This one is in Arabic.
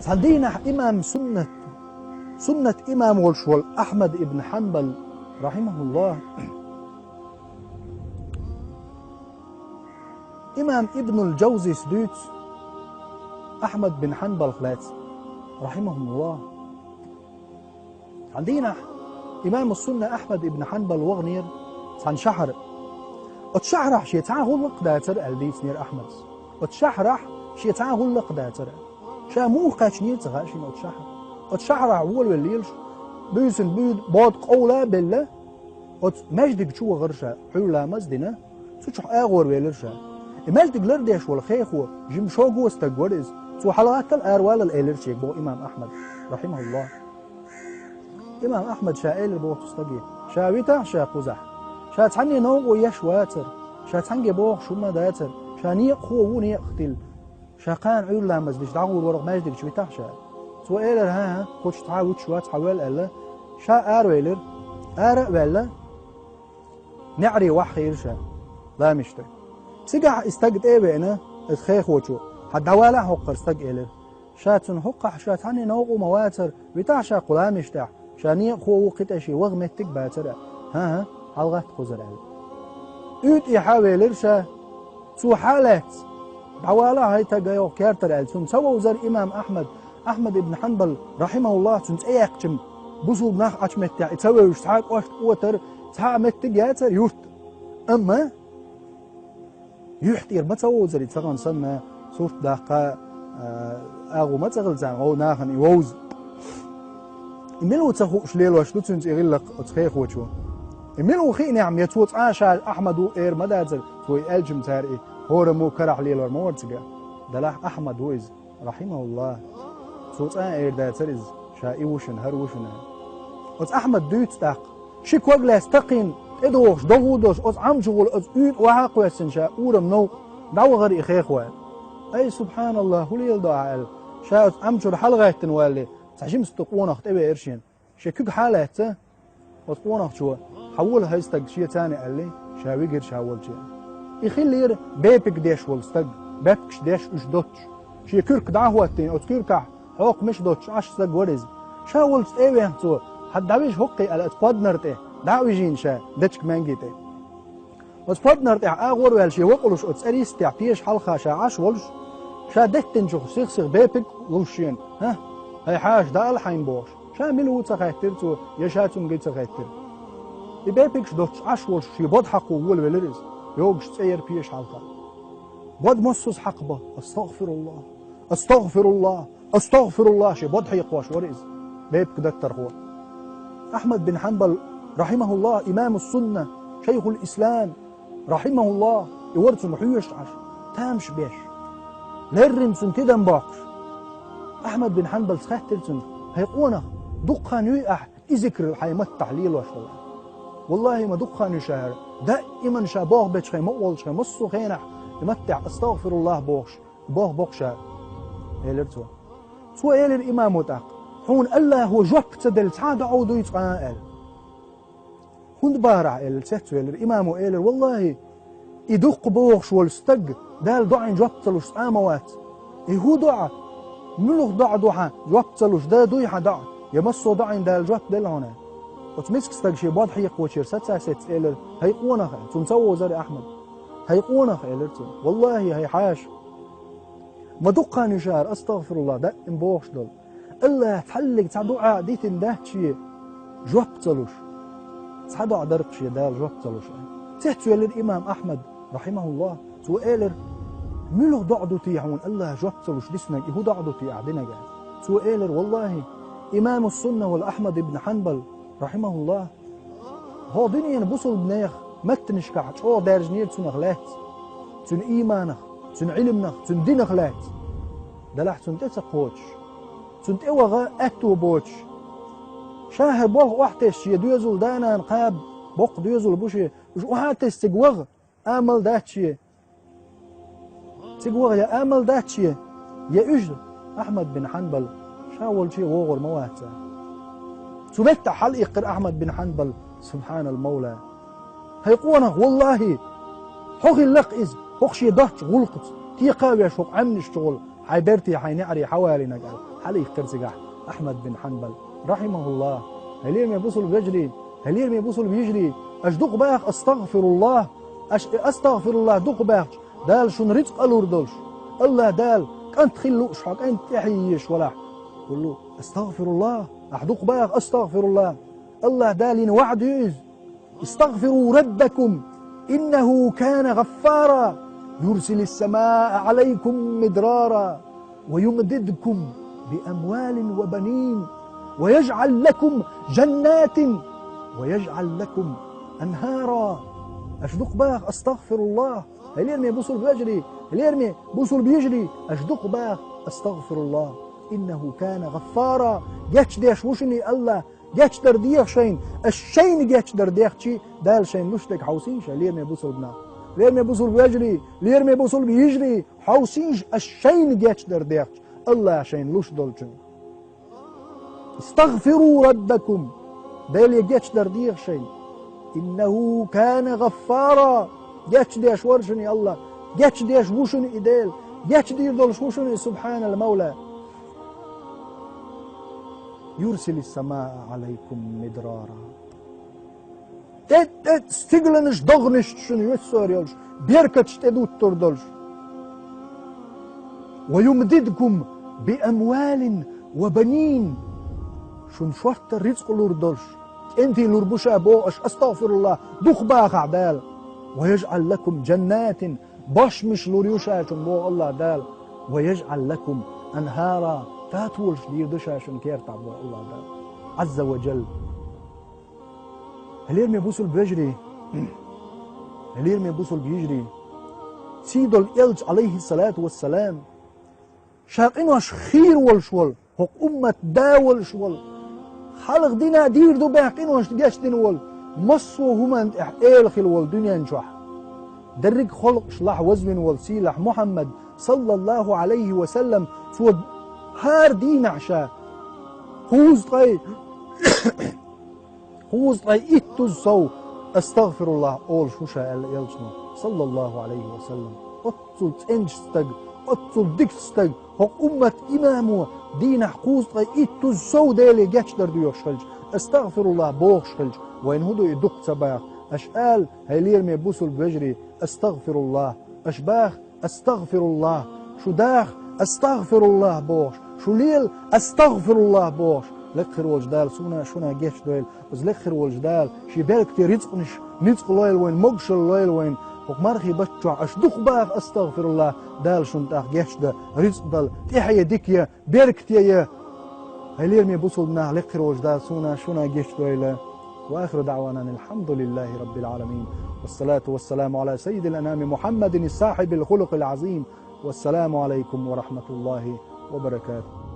عندنا إمام سنة إمام والشول أحمد بن حنبل رحمه الله. إمام ابن الجوزي سدوت أحمد بن حنبل خلات رحمهم الله. عندنا إمام السنة أحمد بن حنبل وغنير عن شحر اتشحرح شي تعغلق داتر البيت نير أحمد اتشحرح شي تعغلق داتر شامو قاشني تغاشين اتشحرح أول والليل بيسن بيد بعد قولا بالله مجدك شو غرشة حولا مزدنا سوتش أغور ويلرشة مجدك لرديش والخيخو جمشوغو استقورز سو حلقات الأروال الإيلرشيك بو إمام أحمد رحمه الله. إمام أحمد شائل بو تستقي شاويتا شا قزح شا تعني نوغو يشواتر شا تعني بوغ شما داتر شا نيق خو نيق ختل شا قان عيول لامز ديش دعور ورق مجدك شويتا شا سو إيلر ها قوش تعاود شوات حوال ألا شا آرويلر آرق ولا نعري وحخير شا لا مشتك سيقع استقد ايه بينا اتخيخ وشو حد والا حقر استق إيلر شاتن حقح شاتعني نوغو مواتر بتاع شا قلا مشتاح شانية خو قتاشي وغمتك باتر ها حلقات خزر علي اوت يحاولر شا سو حالات دوالا هاي تاقايو كارتر علي سن سوى وزر إمام أحمد بن حنبل رحمه الله سن ايقشم بوصل ناخ أشمتع تسوي وشتحاك وشت قوتر تحا متك ياتر يورت أما يحتير ما تسوي وزر يتسغن سنة صورت داقا أغو ما تغل زان غو ناخن يووز إميلو تخو شليل وشتو تنس إغلق أتخيخ وشو إميلو خيني عم يتوت عاشا أحمد إير مدازل توي ألجم تارئي هورمو كرح ليل ورمورتقا دلاح أحمد ويز رحمه الله توت إير داترز شا إيوشن هروشن أت أحمد دوت تاق شيك وقلا استقين إدوش دغودوش أت عمجغول أت إيد وحاق ويسن شا أورم نو دعو غري إخيخ وان أي سبحان الله هليل دعال شا أت عمجر حلغة تنوالي تعشيم استقونخ تبي إرشين شكوك حالته وتقونخ شو حولها يستق شيء ثاني قال لي شاويجر شاول شيء يخلير بيبك ديش والستق بيبكش ديش وش دوتش شيء كرك دعوتين أو تكرك حوق مش دوتش عش استق ورز شاول تبي تو حد عبيش هقي على تقدرته دعويجين شا دتش مانجيته وتقدرته أغور والشيء وقلش أتسريس تعبيش حلقة شا عش ولش شا دتن شو سيخ بيبك لوشين ها هاي حاج دا الحين بوش شامل هو تخاطر تو يشاتم جيت تخاطر يبيبكش دوتش عشور شي بود حقه ول ولرز يوغش تسير بيش حلقه بود مصص حقبه استغفر الله شي بود حيقواش ورز بيبك دكتر هو أحمد بن حنبل رحمه الله إمام السنة شيخ الإسلام رحمه الله يورث محيش عش تامش بيش لرن سنتيدا باقش أحمد بن حنبل سخاترتن هيقونا دقان يقح يذكر حيمت تحليل وشغل والله ما دقان شهر دائما شابوغ بيتش خي مقول شي مصو خينح يمتع استغفر الله بوغش بوغ شهر هيلرتو سو إيل الإمام وتاق حون الله هو جوب تدل تعاد عودو يتقائل هون بارع إيل تهتو إيل الإمام إيل والله يدق بوغش والستق دال دعين جوب تلوش آموات يهو دعا ملوخ دع دوحة جواب تلوش دا دويحة دع يمسو دعين دا الجواب دل هنا وتمسك استقشي بعض حيق وشير ست إيلر هيقونخ تمسوه زري أحمد هيقونخ إيلرتو والله هي حاش ما دقا نشار أستغفر الله دا انبوش دل إلا تحلق تعدوعا ديتن ده شي جواب تلوش تعدوع درق شي دا الجواب تلوش تحتو إيلر إمام أحمد رحمه الله تو إيلر ملو دعدو تيعون الله جبتلوش دسنك هو دعدو تيعدنا جاي سو إيلر والله إمام السنة والأحمد بن حنبل رحمه الله هو دنيا بوصل بنيخ متنش كعش هو دارجنير تون غلات تون إيمانخ تون علمنخ تون دينخ لات دلح تون تتقوش تون تيوغا أتو بوش شاهر بوغ وحتش يدوزل دانا نقاب بوق دوزل بوشي وحتش تقوغ آمل داتشي تقوغ يا آمل داتشي يا أجر أحمد بن حنبل شاول شي غوغر مواتا تبتع حل يقر أحمد بن حنبل سبحان المولى هيقونه والله حوغي اللق إز حوغ شي دهش غلقت تيقاوي شوق عمنش شغل عبرتي حينعري حوالي نقل حلي كرسجح أحمد بن حنبل رحمه الله هلير ما بوصل بيجري هلير ما بوصل بيجري أشدق باخ أستغفر الله أستغفر الله دق باخ دال شون رزق الوردلش الله دال كانت تخلوش حق أنت تحييش ولا قول له أستغفر الله أحدق باخ أستغفر الله الله دال وعد استغفروا ربكم إنه كان غفارا يرسل السماء عليكم مدرارا ويمددكم بأموال وبنين ويجعل لكم جنات ويجعل لكم أنهارا أشدق باخ أستغفر الله هليرمي بوصل بيجري هليرمي بوصل بيجري أشدق باخ أستغفر الله إنه كان غفارا جاتش ديش وشني الله جاتش درديخ شين الشين جاتش درديخ شي دال شين لشتك حوسينش ليرمي بوصل بنا ليرمي بوصل بيجري ليرمي بوصل بيجري حوسينش الشين جاتش درديخ الله شين لش دولشن استغفروا ربكم دال جاتش درديخ شين إنه كان غفارا جاتش ديش ورشني الله جاتش ديش وشني إدال جاتش دير دولش وشني سبحان المولى يرسل السماء عليكم مدرارا استغلنش ضغنش شنو يسوريلش بيركتش تدوت تردلش ويمددكم بأموال وبنين شن شرط الرزق لوردلش انتي لوربوشا بوش استغفر الله دوخ باخ عدال ويجعل لكم جنات باش مش لوريوشا شن بو الله دال ويجعل لكم أنهارا تاتولش دير دشاشن كير تعبوا الله دال عز وجل هليرمي بوصل بيجري هليرمي بوصل بيجري سيدو الإلج عليه الصلاة والسلام شاقين واش خير والشول هق أمة داول شول خلق دينا دير دو باقين واش تجاش دين وال مصو هما إحقيل خل والدنيا نشوح درك خلق شلح وزن والسيلح محمد صلى الله عليه وسلم سوى هار دين عشا خوز طي خوز طي إتوز سو استغفر الله أول شوشا يلجنو صلى الله عليه وسلم أتصل تنجستق أتصل دكستق هق أمة إمامو دين حقوز طي إتوز سو ديلي جاتش دردو يخشلج استغفر الله بوخشلج وين هدو يدق سباق أشقال هيليرمي بوصل بجري استغفر الله أشباخ استغفر الله شو داخ استغفر الله بوش شو ليل استغفر الله بوش لخر والجدال سونا شونا جيش دويل بس لخر والجدال شي بالك تي رزقنش نزق لويل وين مقش لويل وين ومرخي بتشع اشدق باغ استغفر الله دال شون تاخ جيش ده رزق دال تحيا ديكيا بيركتيا هيليرمي بوصلنا لخر والجدال سونا شونا جيش دويل وآخر دعوانا الحمد لله رب العالمين والصلاة والسلام على سيد الأنام محمد الصاحب الخلق العظيم والسلام عليكم ورحمة الله وبركاته.